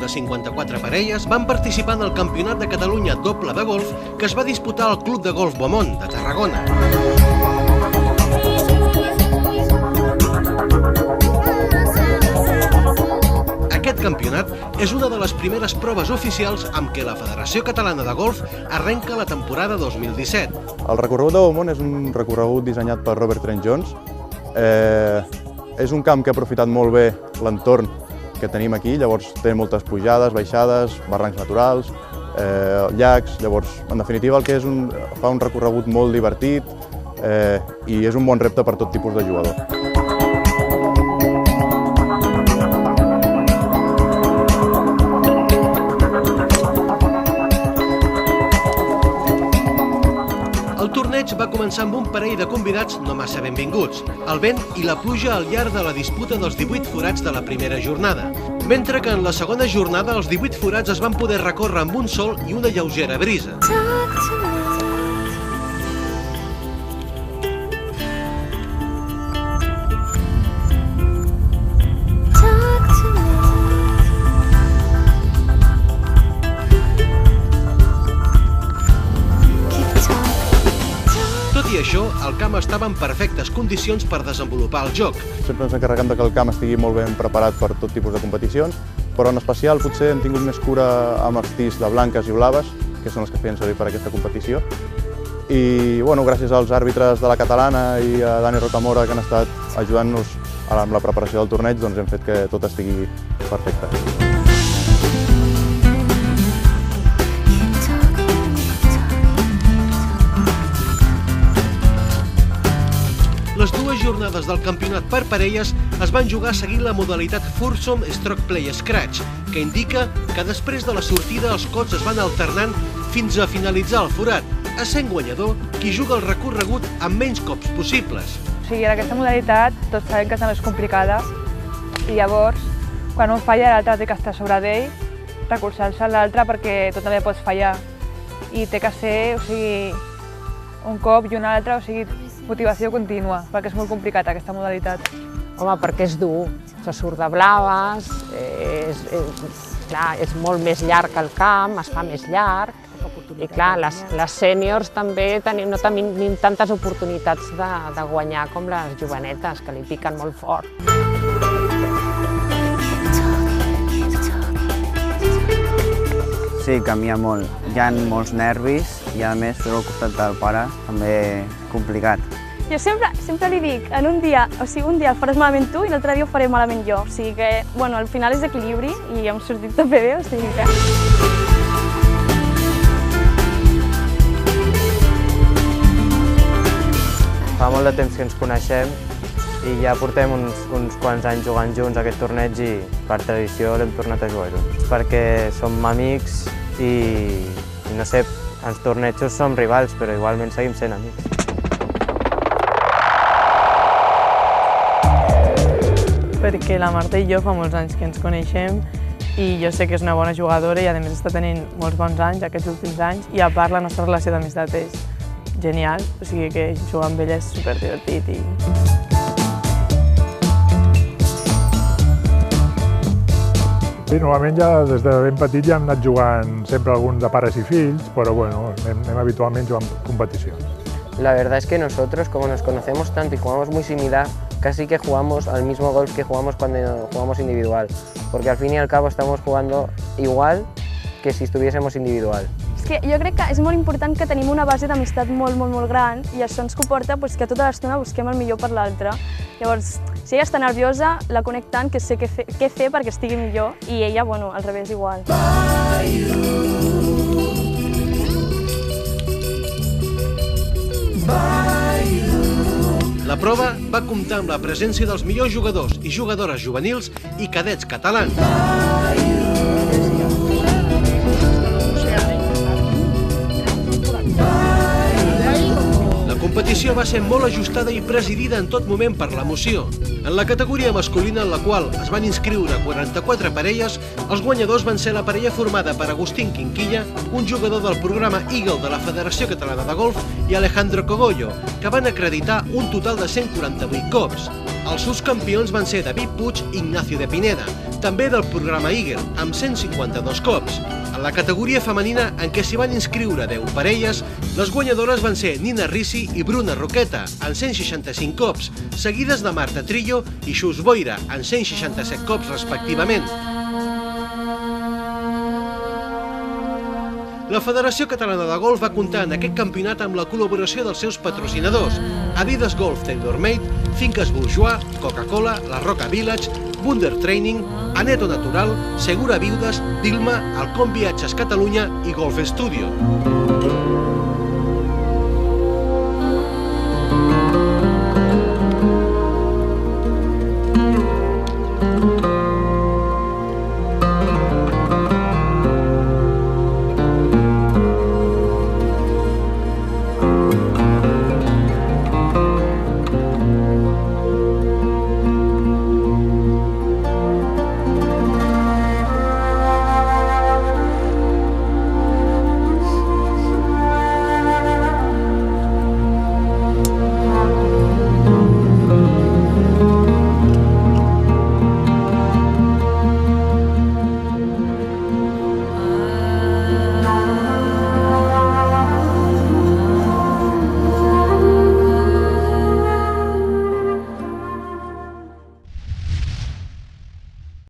de 54 parelles van participar en el Campionat de Catalunya doble de golf que es va disputar al Club de Golf Beaumont, de Tarragona. Aquest campionat és una de les primeres proves oficials amb què la Federació Catalana de Golf arrenca la temporada 2017. El recorregut de Beaumont és un recorregut dissenyat per Robert Trent Jones. És un camp que ha aprofitat molt bé l'entorn que tenim aquí, llavors té moltes pujades, baixades, barrancs naturals, llacs. Llavors, en definitiva, el que és fa un recorregut molt divertit i és un bon repte per tot tipus de jugador. El torneig va començar amb un parell de convidats no massa benvinguts, el vent i la pluja al llarg de la disputa dels 18 forats de la primera jornada, mentre que en la segona jornada els 18 forats es van poder recórrer amb un sol i una lleugera brisa. Tot i això, el camp estava en perfectes condicions per desenvolupar el joc. Sempre ens encarreguem que el camp estigui molt ben preparat per tot tipus de competicions, però en especial potser hem tingut més cura amb els tirs de blanques i blaves, que són els que feien servir per aquesta competició. I gràcies als àrbitres de la catalana i a Dani Rocamora que han estat ajudant-nos amb la preparació del torneig, doncs hem fet que tot estigui perfecte. Les dues jornades del campionat per parelles es van jugar seguint la modalitat Foursome Stroke Play Scratch, que indica que després de la sortida els cops es van alternant fins a finalitzar el forat, essent guanyador qui juga el recorregut amb menys cops possibles. O sigui, en aquesta modalitat tots sabem que és la més complicada i llavors, quan un falla, l'altre té que estar sobre d'ell, recolzant-se a l'altre perquè tu també pots fallar. I té que ser, un cop i un altre, motivació contínua, perquè és molt complicat aquesta modalitat. Home, perquè és dur, se surt de blaves, és molt més llarg el camp, es fa més llarg, i clar, les sèniors també no tenim tantes oportunitats de guanyar com les jovenetes, que li piquen molt fort. Sí, canvia molt. Hi ha molts nervis i a més fer-ho al costat del pare també és complicat. Jo sempre li dic, un dia el faràs malament tu i l'altre dia ho faré malament jo. O sigui que, al final és equilibri i hem sortit també bé, o sigui que... Fa molt de temps que ens coneixem i ja portem uns quants anys jugant junts a aquest torneig i per tradició l'hem tornat a jugar junts. Perquè som amics i no sé, als tornejos som rivals, però igualment seguim sent amics. Perquè la Marta i jo fa molts anys que ens coneixem i jo sé que és una bona jugadora i a més està tenint molts bons anys aquests últims anys i a part la nostra relació d'amistat és genial, o sigui que jugar amb ella és superdivertit i... Sí, normalment ja des de ben petit ja hem anat jugant sempre alguns de pares i fills, però anem habitualment jugant competicions. La verdad es que nosotros, como nos conocemos tanto y jugamos muy similar, casi que jugamos al mismo golf que jugamos cuando jugamos individual, porque al fin y al cabo estamos jugando igual que si estuviésemos individual. És que jo crec que és molt important que tenim una base d'amistat molt gran i això ens comporta que tota l'estona busquem el millor per l'altre. Llavors, si ella està nerviosa, la conec tant que sé què fer perquè estigui millor i ella, al revés, igual. La prova va comptar amb la presència dels millors jugadors i jugadores juvenils i cadets catalans. La competició va ser molt ajustada i presidida en tot moment per l'emoció. En la categoria masculina, en la qual es van inscriure 44 parelles, els guanyadors van ser la parella formada per Agustín Quinquilla, un jugador del programa Eagle de la Federació Catalana de Golf, i Alejandro Cogollo, que van acreditar un total de 148 cops. Els subcampions van ser David Puig i Ignacio de Pineda, també del programa Eagle, amb 152 cops. En la categoria femenina, en què s'hi van inscriure 10 parelles, les guanyadores van ser Nina Risi i Bruna Roqueta, en 165 cops, seguides de Marta Trillo i Xus Boira, en 167 cops respectivament. La Federació Catalana de Golf va comptar en aquest campionat amb la col·laboració dels seus patrocinadors: Adidas Golf TaylorMade, Finques Bourgeois, Coca-Cola, La Roca Village, Wunder Training, Aneto Natural, Segura Viudes, Dilma, Alcom Viatges Catalunya i Golf Studio.